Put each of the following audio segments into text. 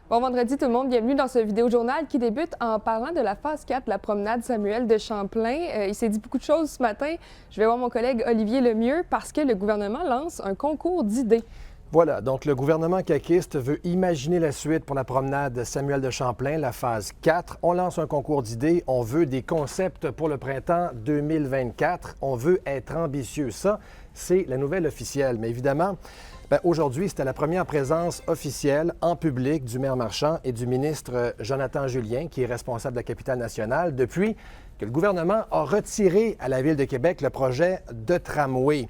Bon vendredi tout le monde, bienvenue dans ce vidéo-journal qui débute en parlant de la phase 4 de la promenade Samuel de Champlain. Il s'est dit beaucoup de choses ce matin. Je vais voir mon collègue Olivier Lemieux parce que le gouvernement lance un concours d'idées. Voilà, donc le gouvernement caquiste veut imaginer la suite pour la promenade Samuel de Champlain, la phase 4. On lance un concours d'idées, on veut des concepts pour le printemps 2024, on veut être ambitieux. Ça, c'est la nouvelle officielle. Mais évidemment, aujourd'hui, c'était la première présence officielle en public du maire Marchand et du ministre Jonathan Julien, qui est responsable de la capitale nationale, depuis que le gouvernement a retiré à la Ville de Québec le projet de tramway.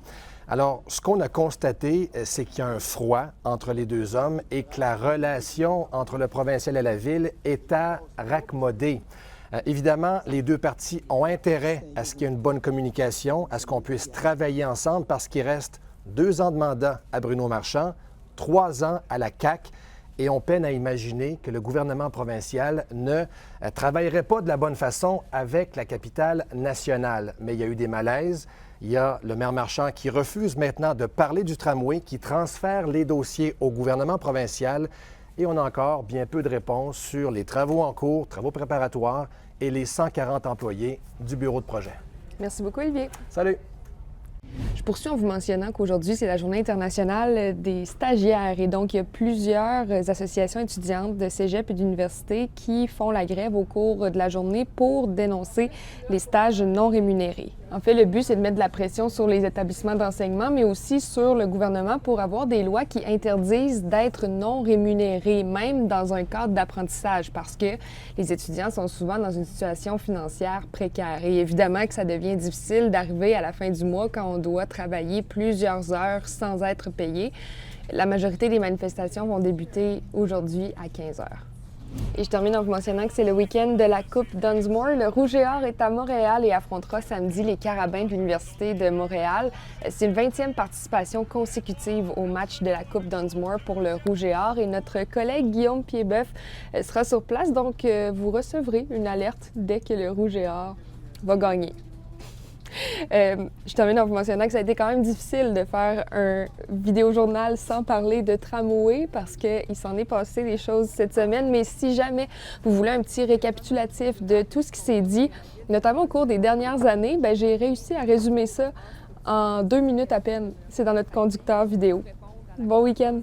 Alors, ce qu'on a constaté, c'est qu'il y a un froid entre les deux hommes et que la relation entre le provincial et la Ville est à raccommoder. Évidemment, les deux parties ont intérêt à ce qu'il y ait une bonne communication, à ce qu'on puisse travailler ensemble parce qu'il reste 2 ans de mandat à Bruno Marchand, 3 ans à la CAQ, et on peine à imaginer que le gouvernement provincial ne travaillerait pas de la bonne façon avec la capitale nationale. Mais il y a eu des malaises. Il y a le maire Marchand qui refuse maintenant de parler du tramway, qui transfère les dossiers au gouvernement provincial. Et on a encore bien peu de réponses sur les travaux en cours, travaux préparatoires et les 140 employés du bureau de projet. Merci beaucoup Olivier. Salut! Je poursuis en vous mentionnant qu'aujourd'hui, c'est la Journée internationale des stagiaires. Et donc, il y a plusieurs associations étudiantes de cégep et d'université qui font la grève au cours de la journée pour dénoncer les stages non rémunérés. En fait, le but, c'est de mettre de la pression sur les établissements d'enseignement, mais aussi sur le gouvernement pour avoir des lois qui interdisent d'être non rémunérés, même dans un cadre d'apprentissage, parce que les étudiants sont souvent dans une situation financière précaire. Et évidemment que ça devient difficile d'arriver à la fin du mois quand on doit travailler plusieurs heures sans être payé. La majorité des manifestations vont débuter aujourd'hui à 15 heures. Et je termine en vous mentionnant que c'est le week-end de la Coupe Dunsmore. Le Rouge et Or est à Montréal et affrontera samedi les Carabins de l'Université de Montréal. C'est une 20e participation consécutive au match de la Coupe Dunsmore pour le Rouge et Or. Et notre collègue Guillaume Piedboeuf sera sur place, donc vous recevrez une alerte dès que le Rouge et Or va gagner. Je termine en vous mentionnant que ça a été quand même difficile de faire un vidéo-journal sans parler de tramway parce qu'il s'en est passé des choses cette semaine. Mais si jamais vous voulez un petit récapitulatif de tout ce qui s'est dit, notamment au cours des dernières années, j'ai réussi à résumer ça en 2 minutes à peine. C'est dans notre conducteur vidéo. Bon week-end!